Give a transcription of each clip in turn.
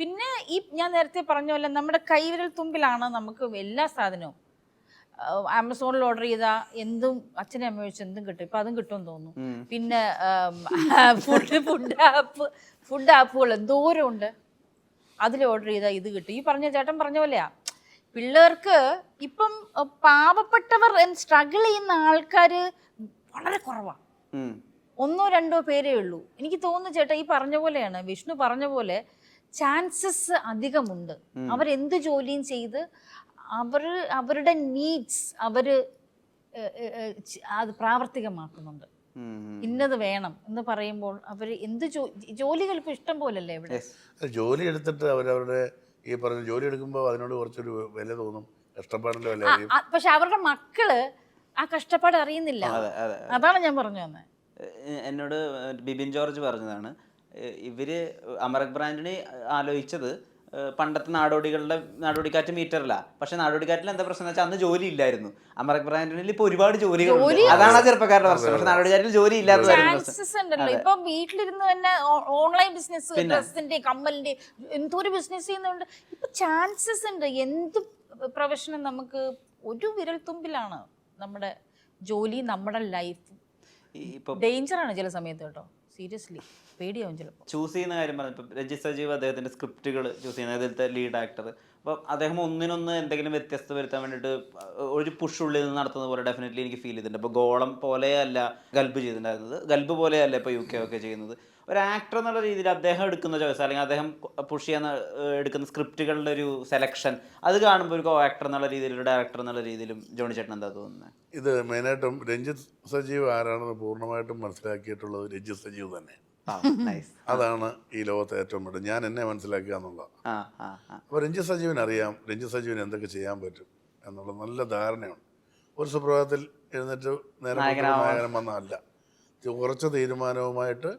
പിന്നെ ഈ ഞാൻ നേരത്തെ പറഞ്ഞ പോലെ നമ്മുടെ കൈവിരൽ തുമ്പിലാണ് നമുക്ക് എല്ലാ സാധനവും. ആമസോണിൽ ഓർഡർ ചെയ്താൽ എന്തും അച്ഛനെ അമ്മ വെച്ച് എന്തും കിട്ടും. ഇപ്പം അതും കിട്ടുമെന്ന് തോന്നുന്നു. പിന്നെ ഫുഡ് ആപ്പുകൾ എന്തോരം ഉണ്ട്. അതിൽ ഓർഡർ ചെയ്താൽ ഇത് കിട്ടും. ഈ പറഞ്ഞ ചേട്ടൻ പറഞ്ഞ പോലെയാ പിള്ളേർക്ക് ഇപ്പം പാവപ്പെട്ടവർ സ്ട്രഗിൾ ചെയ്യുന്ന ആൾക്കാർ വളരെ കുറവാണ്. 1-2 പേരേ ഉള്ളൂ. എനിക്ക് തോന്നുന്നു ചേട്ടാ ഈ പറഞ്ഞ പോലെയാണ്, വിഷ്ണു പറഞ്ഞ പോലെ ചാൻസസ് അധികമുണ്ട്. അവരെന്ത് ജോലിയും ചെയ്ത് അവരുടെ നീഡ്സ് അത് പ്രാവർത്തികമാക്കുന്നുണ്ട്. ഇന്നത് വേണം എന്ന് പറയുമ്പോൾ അവർ എന്ത് ജോലികൾ ഇപ്പൊ ഇഷ്ടം പോലല്ലേ ഇവിടെ. ജോലി എടുത്തിട്ട് അവരവരുടെ ഈ പറഞ്ഞ ജോലി എടുക്കുമ്പോൾ അതിനോട് കുറച്ചൊരു വില തോന്നും, കഷ്ടപ്പാടിന്റെ വില അറിയും. പക്ഷെ അവരുടെ മക്കള് ആ കഷ്ടപ്പാട് അറിയുന്നില്ല. അതാണ് ഞാൻ പറഞ്ഞു തന്നെ. എന്നോട് ബിബിൻ ജോർജ് പറഞ്ഞതാണ്, ഇവര് അമരക് ബ്രാൻഡിനെ ആലോചിച്ചത് പണ്ടത്തെ നാടോടിക്കാറ്റ് മീറ്ററില്ല. പക്ഷെ നാടോടിക്കാറ്റിൽ എന്താ പ്രശ്നം എന്ന് വെച്ചാൽ അന്ന് ജോലി ഇല്ലായിരുന്നു. അമരക് ബ്രാൻഡിൽ ഇപ്പൊ ഒരുപാട് ജോലികളുണ്ട്. അതാണ് ആ ചെറുപ്പക്കാരുടെ പ്രശ്നം. പക്ഷെ നാടോടിക്കാറ്റിൽ ജോലി ഇല്ലാത്തതായിരുന്നു. ഇപ്പൊ വീട്ടിലിരുന്ന് തന്നെ ഓൺലൈൻ ബിസിനസ്, ഡ്രസ്സിന്റെ കമ്മലിന്റെ എന്തൊരു ബിസിനസ് ചെയ്യുന്നുണ്ട്. ഇപ്പൊ ചാൻസസ് ഉണ്ട്. എന്ത് പ്രൊഫഷനും നമുക്ക് ഒരു വിരൽ തുമ്പിലാണ്. നമ്മുടെ ജോലി, നമ്മുടെ ലൈഫ് ഡേഞ്ചറാണ് ചില സമയത്ത് കേട്ടോ. സീരിയസ്ലി പേടിയാവും ചിലപ്പോൾ. ചൂസ് ചെയ്യുന്ന കാര്യം പറഞ്ഞു. ഇപ്പം രജിത് സജീവ് അദ്ദേഹത്തിന്റെ സ്ക്രിപ്റ്റുകൾ ചൂസ് ചെയ്യുന്നത്, അതിലത്തെ ലീഡ് ആക്ടർ. അപ്പോൾ അദ്ദേഹം ഒന്നിനൊന്ന് എന്തെങ്കിലും വ്യത്യസ്ത വരുത്താൻ വേണ്ടിയിട്ട് ഒരു പുഷ് ഉള്ളിൽ നിന്ന് നടത്തുന്ന പോലെ ഡെഫിനറ്റ്ലി എനിക്ക് ഫീൽ ചെയ്തിട്ടുണ്ട്. ഇപ്പോൾ ഗോളം പോലെയല്ല ഗൽബ് ചെയ്തിട്ടുണ്ടായിരുന്നത്, ഗൽബ് പോലെയല്ല ഇപ്പോൾ UK ഒക്കെ ചെയ്യുന്നത്. ഒരു ആക്ടർ എന്നുള്ള രീതിയിൽ അദ്ദേഹം എടുക്കുന്ന ചോയ്സ്, അല്ലെങ്കിൽ അദ്ദേഹം പുഷ് ചെയ്യാൻ എടുക്കുന്ന സ്ക്രിപ്റ്റുകളുടെ ഒരു സെലക്ഷൻ, അത് കാണുമ്പോൾ ഒരു കോ ആക്ടർ എന്നുള്ള രീതിയിലും ഒരു ഡയറക്ടർ എന്നുള്ള രീതിയിലും ജോണി ചേട്ടൻ എന്താ തോന്നുന്നത്? ഇത് മെയിനായിട്ടും രഞ്ജിത്ത് സജീവ് ആരാണെന്ന് പൂർണ്ണമായിട്ടും മനസ്സിലാക്കിയിട്ടുള്ളത് രഞ്ജിത്ത് സജീവ് തന്നെ. അതാണ് ഈ ലോകത്തെ ഏറ്റവും വലിയ ഞാൻ എന്നെ മനസ്സിലാക്കുക എന്നുള്ളത്. അപ്പോൾ രഞ്ജിത്ത് സജീവിന് അറിയാം രഞ്ജിത്ത് സജീവിന് എന്തൊക്കെ ചെയ്യാൻ പറ്റും എന്നുള്ള നല്ല ധാരണയാണ്. ഒരു സുപ്രഭാതത്തിൽ എഴുന്നേറ്റ് നേരെ നായകനം വന്നതല്ല, കുറച്ച് തീരുമാനവുമായിട്ട്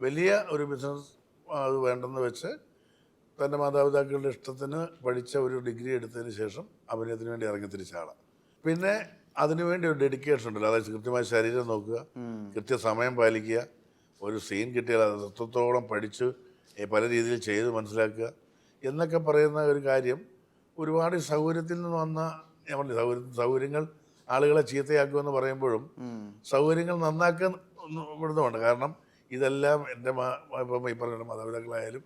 വലിയ ഒരു ബിസിനസ് അത് വേണ്ടെന്ന് വെച്ച് തൻ്റെ മാതാപിതാക്കളുടെ ഇഷ്ടത്തിന് പഠിച്ച ഒരു ഡിഗ്രി എടുത്തതിന് ശേഷം അഭിനയത്തിന് വേണ്ടി ഇറങ്ങി തിരിച്ച ആളാണ്. പിന്നെ അതിനുവേണ്ടി ഒരു ഡെഡിക്കേഷൻ ഉണ്ടല്ലോ, അതായത് കൃത്യമായ ശരീരം നോക്കുക, കൃത്യസമയം പാലിക്കുക, ഒരു സീൻ കിട്ടിയാൽ അത് എത്രത്തോളം പഠിച്ച് പല രീതിയിൽ ചെയ്ത് മനസ്സിലാക്കുക എന്നൊക്കെ പറയുന്ന ഒരു കാര്യം. ഒരുപാട് സൗകര്യത്തിൽ നിന്ന് വന്ന ഞാൻ പറഞ്ഞു, സൗകര്യങ്ങൾ ആളുകളെ ചീത്തയാക്കുമെന്ന് പറയുമ്പോഴും സൗകര്യങ്ങൾ നന്നാക്കുന്നുണ്ട്. കാരണം ഇതെല്ലാം എൻ്റെ ഇപ്പം ഈ പറഞ്ഞ മാതാപിതാക്കളായാലും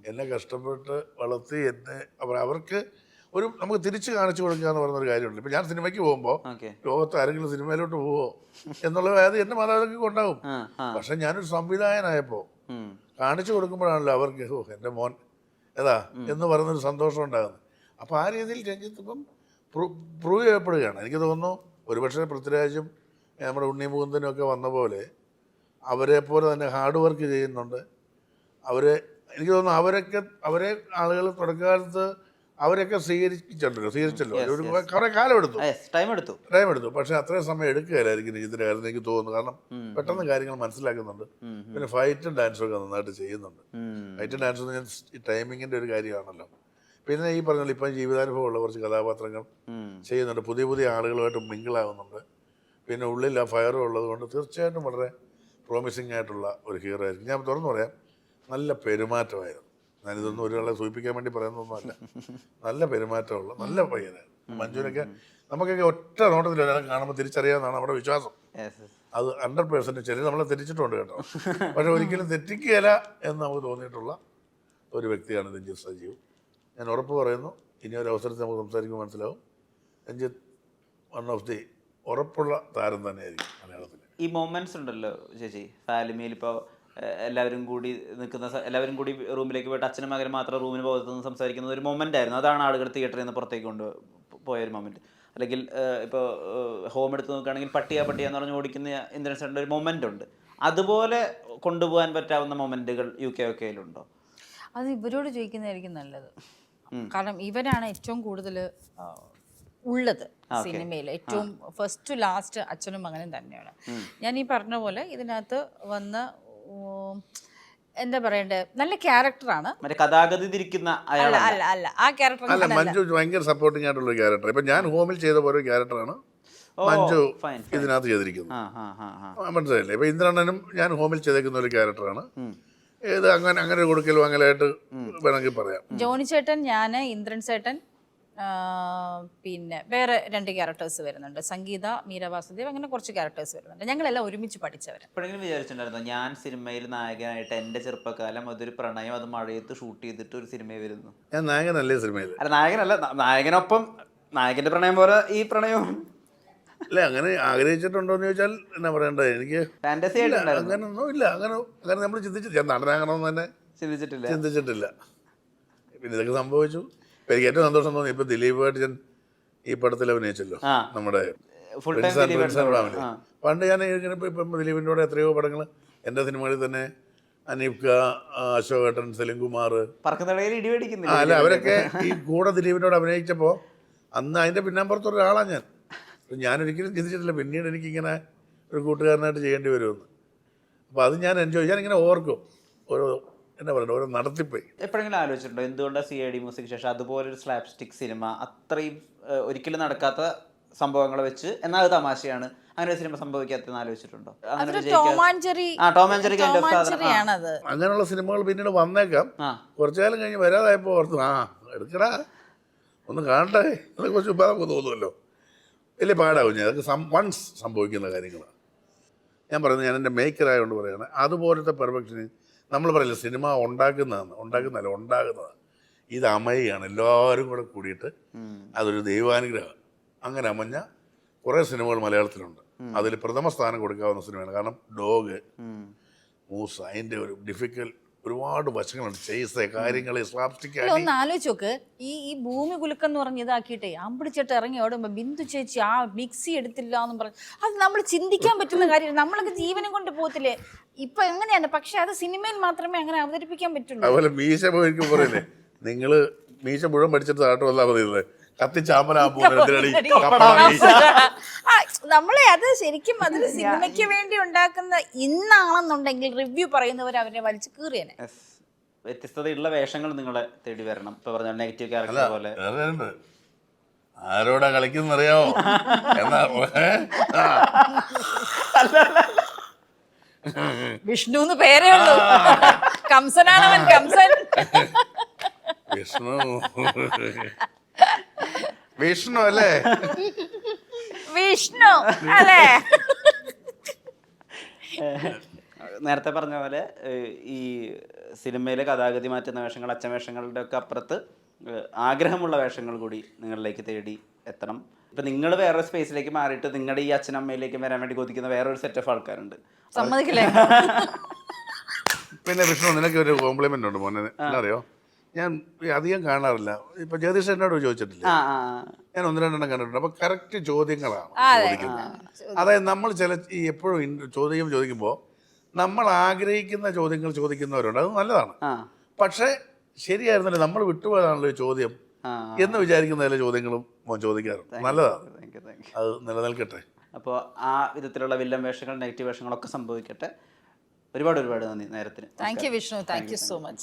എന്നെ കഷ്ടപ്പെട്ട് വളർത്തി എന്നെ അവർക്ക് ഒരു നമുക്ക് തിരിച്ച് കാണിച്ചു കൊടുക്കുക എന്ന് പറയുന്നൊരു കാര്യമുണ്ട്. ഇപ്പം ഞാൻ സിനിമയ്ക്ക് പോകുമ്പോൾ ലോകത്ത് ആരെങ്കിലും സിനിമയിലോട്ട് പോവോ എന്നുള്ള അത് എൻ്റെ മാതാപിതാക്കൾക്ക് ഉണ്ടാവും. പക്ഷെ ഞാനൊരു സംവിധായകനായപ്പോൾ കാണിച്ചു കൊടുക്കുമ്പോഴാണല്ലോ അവർക്ക് എൻ്റെ മോൻ ഏതാ എന്ന് പറയുന്നൊരു സന്തോഷം ഉണ്ടാകുന്നത്. അപ്പോൾ ആ രീതിയിൽ രഞ്ജിത്ത് ഇപ്പം പ്രൂവ് ചെയ്യപ്പെടുകയാണ്. എനിക്ക് തോന്നുന്നു ഒരുപക്ഷെ പൃഥ്വിരാജും നമ്മുടെ ഉണ്ണി മുകുന്ദനും ഒക്കെ വന്ന പോലെ അവരെ പോലെ തന്നെ ഹാർഡ് വർക്ക് ചെയ്യുന്നുണ്ട്. എനിക്ക് തോന്നുന്നു അവരെ ആളുകൾ തുടക്കകാലത്ത് അവരൊക്കെ സ്വീകരിച്ചല്ലോ. ഒരു കുറേ കാലം എടുത്തു, ടൈം എടുത്തു. പക്ഷെ അത്രയും സമയം എടുക്കുകയില്ലായിരിക്കും രഞ്ജിത്തിന്റെ കാര്യത്തിൽ എനിക്ക് തോന്നുന്നു. കാരണം പെട്ടെന്ന് കാര്യങ്ങൾ മനസ്സിലാക്കുന്നുണ്ട്. പിന്നെ ഫൈറ്റും ഡാൻസും ഒക്കെ നന്നായിട്ട് ചെയ്യുന്നുണ്ട്. ഫൈറ്റും ഡാൻസും ഞാൻ ഈ ടൈമിങ്ങിന്റെ ഒരു കാര്യമാണല്ലോ. പിന്നെ ഈ പറഞ്ഞല്ലോ ഇപ്പം ജീവിതാനുഭവമുള്ള കുറച്ച് കഥാപാത്രങ്ങൾ ചെയ്യുന്നുണ്ട്, പുതിയ പുതിയ ആളുകളുമായിട്ട് മിങ്കിളാകുന്നുണ്ട്. പിന്നെ ഉള്ളിൽ ആ ഫയറും ഉള്ളത് കൊണ്ട് തീർച്ചയായിട്ടും വളരെ പ്രോമിസിങ് ആയിട്ടുള്ള ഒരു ഹീറോ ആയിരിക്കും. ഞാൻ തുറന്നു പറയാം, നല്ല പെരുമാറ്റമായിരുന്നു. ഞാനിതൊന്നും ഒരാളെ സൂചിപ്പിക്കാൻ വേണ്ടി പറയുന്നൊന്നുമല്ല. നല്ല പെരുമാറ്റമുള്ള നല്ല പയ്യനായിരുന്നു മഞ്ജുവിനൊക്കെ. നമുക്കൊക്കെ ഒറ്റ നോട്ടത്തിൽ ഒരാളെ കാണുമ്പോൾ തിരിച്ചറിയാമെന്നാണ് നമ്മുടെ വിശ്വാസം. അത് 100% ശരി, നമ്മളെ തെറ്റിച്ചിട്ടുണ്ട് കേട്ടോ. പക്ഷെ ഒരിക്കലും തെറ്റിക്കുകയില്ല എന്ന് നമുക്ക് തോന്നിയിട്ടുള്ള ഒരു വ്യക്തിയാണ് രഞ്ജിത്ത് സജീവ്. ഞാൻ ഉറപ്പ് പറയുന്നു, ഇനി ഒരു അവസരത്തിൽ നമുക്ക് സംസാരിക്കുമ്പോൾ മനസ്സിലാവും, രഞ്ജിത്ത് വൺ ഓഫ് ദി ഉറപ്പുള്ള താരം തന്നെയായിരിക്കും മലയാളത്തിൽ. ഈ മൊമെന്റ്സ് ഉണ്ടല്ലോ ചേച്ചി, ഫാലിമിയിൽ ഇപ്പോൾ എല്ലാവരും കൂടി റൂമിലേക്ക് പോയിട്ട് അച്ഛനും മകനും മാത്രം റൂമിന് പുറത്തുനിന്ന് സംസാരിക്കുന്നത് ഒരു മൊമെന്റ് ആയിരുന്നു. അതാണ് ആളുകൾ തിയേറ്ററിൽ നിന്ന് പുറത്തേക്ക് പോയൊരു മൊമെന്റ്. അല്ലെങ്കിൽ ഇപ്പോൾ ഹോം എടുത്ത് നോക്കുകയാണെങ്കിൽ പട്ടിയ എന്ന് പറഞ്ഞ് ഓടിക്കുന്ന ഇന്ദ്രൻസിന്റെ ഒരു മൊമെന്റ് ഉണ്ട്. അതുപോലെ കൊണ്ടുപോകാൻ പറ്റാവുന്ന മൊമെന്റുകൾ UK-യിലുണ്ടോ? അത് ഇവരോട് ചോദിക്കുന്നതായിരിക്കും നല്ലത്. കാരണം ഇവരാണ് ഏറ്റവും കൂടുതൽ ഉള്ളത് സിനിമയിൽ. ഏറ്റവും ഫസ്റ്റ് ടു ലാസ്റ്റ് അച്ഛനും മകനും തന്നെയാണ്. ഞാൻ ഈ പറഞ്ഞ പോലെ ഇതിനകത്ത് വന്ന എന്താ പറയണ്ടേ, നല്ല ക്യാരക്ടറാണ്. അല്ല ആ ക്യാരക്ടർ മഞ്ജു ഭയങ്കര സപ്പോർട്ടിംഗ് ആയിട്ടുള്ള ക്യാരക്ടർ. ഇപ്പൊ ഞാൻ ഹോമിൽ ചെയ്ത പോലെ ക്യാരക്ടറാണ് മഞ്ജു ഇതിനകത്ത് ചെയ്തിരിക്കുന്നത്. മനസ്സിലായില്ലേ? ഇപ്പൊ ഇന്ദ്രണ്ണനും ഞാൻ ഹോമിൽ ചെയ്തേക്കുന്ന ഒരു ക്യാരക്ടറാണ്. ഏത് അങ്ങനെ ഒരു കൊടുക്കൽ വാങ്ങലായിട്ട് വേണമെങ്കിൽ പറയാം. ജോണി ചേട്ടൻ, ഞാൻ, ഇന്ദ്രൻ ചേട്ടൻ, പിന്നെ വേറെ 2 ക്യാരക്ടേഴ്സ് വരുന്നുണ്ട്, സംഗീത, മീര വാസുദേവ്, അങ്ങനെ കുറച്ച് ക്യാരക്ടേഴ്സ് വരുന്നുണ്ട്. ഞങ്ങളെല്ലാം ഒരുമിച്ച് പഠിച്ചവർ. എപ്പോഴെങ്കിലും വിചാരിച്ചിട്ടുണ്ടായിരുന്നു ഞാൻ സിനിമയിൽ നായകനായിട്ട് എൻ്റെ ചെറുപ്പകാലം അതൊരു പ്രണയം, അത് മഴയത്ത് ഷൂട്ട് ചെയ്തിട്ട് ഒരു സിനിമയിൽ വരുന്നു? ഞാൻ നായകനല്ലേ സിനിമയിൽ? അല്ല നായകനല്ല, നായകനൊപ്പം നായകന്റെ പ്രണയം പോലെ ഈ പ്രണയവും അല്ല. അങ്ങനെ ആഗ്രഹിച്ചിട്ടുണ്ടോ എന്ന് ചോദിച്ചാൽ എന്നാ പറയണ്ടത്, എനിക്ക് ഫാന്റസി ആയിട്ടുണ്ടായിരുന്നു. അങ്ങനൊന്നും ഇല്ല. അങ്ങനെ നമ്മൾ ചിന്തിച്ചില്ല. ഞാൻ നടനാകണമെന്ന് തന്നെ ചിന്തിച്ചിട്ടില്ല. പിന്നെ ഇതൊക്കെ സംഭവിച്ചു. ഇപ്പം എനിക്ക് ഏറ്റവും സന്തോഷം തോന്നി, ഇപ്പം ദിലീപായിട്ട് ഞാൻ ഈ പടത്തിൽ അഭിനയിച്ചല്ലോ, നമ്മുടെ ഫാമിലി. പണ്ട് ഞാൻ ഇങ്ങനെ ഇപ്പം ദിലീപിൻ്റെ കൂടെ എത്രയോ പടങ്ങൾ എൻ്റെ സിനിമകളിൽ തന്നെ, അനീഫ്ക, അശോകേട്ടൻ, സെലിംകുമാർ, അല്ല അവരൊക്കെ ഈ കൂടെ ദിലീപിനോട് അഭിനയിച്ചപ്പോൾ അന്ന് അതിൻ്റെ പിന്നാമ്പുറത്തൊരാളാണ് ഞാൻ. ഞാനൊരിക്കലും ചിന്തിച്ചിട്ടില്ല പിന്നീട് എനിക്കിങ്ങനെ ഒരു കൂട്ടുകാരനായിട്ട് ചെയ്യേണ്ടി വരുമെന്ന്. അപ്പോൾ അത് ഞാൻ എൻജോയ്, ഞാനിങ്ങനെ ഓർക്കും ഓരോ എന്താ പറയുക ഓരോ നടത്തിപ്പോയി. എപ്പോഴെങ്കിലും ആലോചിച്ചിട്ടുണ്ടോ എന്തുകൊണ്ടാണ് CID മ്യൂസിക് ശേഷം അതുപോലൊരു സ്ലാപ്സ്റ്റിക് സിനിമ, അത്രയും ഒരിക്കലും നടക്കാത്ത സംഭവങ്ങളെ വെച്ച് എന്നാൽ അത് തമാശയാണ്, അങ്ങനെ ഒരു സിനിമ സംഭവിക്കാത്തെന്ന് ആലോചിച്ചിട്ടുണ്ടോ? അങ്ങനെയുള്ള സിനിമകൾ പിന്നീട് വന്നേക്കാം. കുറച്ചു കാലം കഴിഞ്ഞ് വരാതായപ്പോൾ ഓർത്തു, എടുക്കടാ ഒന്ന് കാണട്ടെ, അതൊക്കെ കുറച്ച് ഉപാധമൊക്കെ തോന്നുമല്ലോ. വലിയ പാടാവും. ഞാൻ അതൊക്കെ വൺസ് സംഭവിക്കുന്ന കാര്യങ്ങളാണ് ഞാൻ പറയുന്നത്. ഞാൻ എൻ്റെ മേക്കറായതുകൊണ്ട് പറയുകയാണ്, അതുപോലത്തെ പെർഫെക്ഷന് നമ്മൾ പറയില്ല സിനിമ ഉണ്ടാകുന്നതാണ്. ഇത് അമയാണ്, എല്ലാവരും കൂടെ കൂടിയിട്ട് അതൊരു ദൈവാനുഗ്രഹം. അങ്ങനെ അമഞ്ഞ കുറേ സിനിമകൾ മലയാളത്തിലുണ്ട്. അതിൽ പ്രഥമ സ്ഥാനം കൊടുക്കാവുന്ന സിനിമയാണ്. കാരണം ഡോഗ്, മൂസ, അതിൻ്റെ ഒരു ഡിഫിക്കൽട്ട് ഒരുപാട് വശങ്ങളുണ്ട്. ചെയ്ത കാര്യങ്ങളെ ഒന്ന് ആലോചിച്ച് നോക്ക്. ഈ ഭൂമി കുലുക്കം എന്ന് പറഞ്ഞ് ഇതാക്കിയിട്ടേ അമ്പിടിച്ചിട്ട് ഇറങ്ങി ഓടുമ്പോ ബിന്ദു ചേച്ചി ആ മിക്സി എടുത്തില്ല എന്ന് പറഞ്ഞു. അത് നമ്മൾ ചിന്തിക്കാൻ പറ്റുന്ന കാര്യം. നമ്മളൊക്കെ ജീവനം കൊണ്ട് പോകത്തില്ലേ ഇപ്പൊ എങ്ങനെയാണ്, പക്ഷെ അത് സിനിമയിൽ മാത്രമേ അങ്ങനെ അവതരിപ്പിക്കാൻ പറ്റുള്ളൂ. അതുപോലെ മീശ പോയിരിക്കും പറയല്ലേ, നിങ്ങള് മീശ മുഴുവൻ പഠിച്ചിട്ട് താട്ട് വന്നാ പറയുന്നത് നമ്മളെ അത് ശരിക്കും അതൊരു സിനിമയ്ക്ക് വേണ്ടി ഉണ്ടാക്കുന്ന ഇന്നാണെന്നുണ്ടെങ്കിൽ റിവ്യൂ പറയുന്നവർ അവരെ വലിച്ചു കീറിയനെ. വ്യത്യസ്തതയുള്ള വേഷങ്ങൾ നിങ്ങളെ തേടി വരണം. ഇപ്പൊ പറഞ്ഞ നെഗറ്റീവ് ക്യാരക്ടർ പോലെ ആരോടാ കളിക്കുന്നറിയാമോ വിഷ്ണു പേരേ ഉള്ളൂ. കംസനാണ് അവൻ, കംസൻ. വിഷ്ണു അല്ലേ? വിഷ്ണു അല്ലേ? നേരത്തെ പറഞ്ഞ പോലെ ഈ സിനിമയിലെ കഥാഗതി മാറ്റുന്ന വേഷങ്ങൾ, അച്ഛവേഷങ്ങളുടെ ഒക്കെ അപ്പുറത്ത് ആഗ്രഹമുള്ള വേഷങ്ങൾ കൂടി നിങ്ങളിലേക്ക് തേടി എത്തണം. ഇപ്പം നിങ്ങൾ വേറൊരു സ്പേസിലേക്ക് മാറിയിട്ട് നിങ്ങളുടെ ഈ അച്ഛനമ്മയിലേക്ക് വരാൻ വേണ്ടി കൊതിക്കുന്ന വേറൊരു സെറ്റ് ഓഫ് ആൾക്കാരുണ്ട്. സമ്മതിക്കില്ലേ? പിന്നെ വിഷ്ണു നിനക്ക് ഒരു കോംപ്ലിമെന്റ് ഉണ്ട് മോനെ, അറിയോ? ഞാൻ അധികം കാണാറില്ല. ഇപ്പൊ ജഗദീഷ് എന്നോട് ചോദിച്ചിട്ടില്ല, ഞാൻ 1-2 കണ്ടിട്ടുണ്ട്. അപ്പൊ കറക്റ്റ് ചോദ്യങ്ങളാണ് ചോദിക്കുന്നത്. അതായത് നമ്മൾ എപ്പോഴും ചോദിക്കുമ്പോൾ നമ്മൾ ആഗ്രഹിക്കുന്ന ചോദ്യങ്ങൾ ചോദിക്കുന്നവരുണ്ട്, അത് നല്ലതാണ്. പക്ഷെ ശരിയായിരുന്നല്ലേ, നമ്മൾ വിട്ടുപോയതാണല്ലോ ഈ ചോദ്യം എന്ന് വിചാരിക്കുന്ന ചില ചോദ്യങ്ങളും ചോദിക്കാറുണ്ട്. നല്ലതാണ്, അത് നിലനിൽക്കട്ടെ. അപ്പോൾ ആ വിധത്തിലുള്ള വില്ലൻ വേഷങ്ങൾ, നെഗറ്റീവ് വേഷങ്ങളൊക്കെ സംഭവിക്കട്ടെ. ഒരുപാട് നന്ദി നേരത്തിന്. Thank you Vishnu, thank you so much.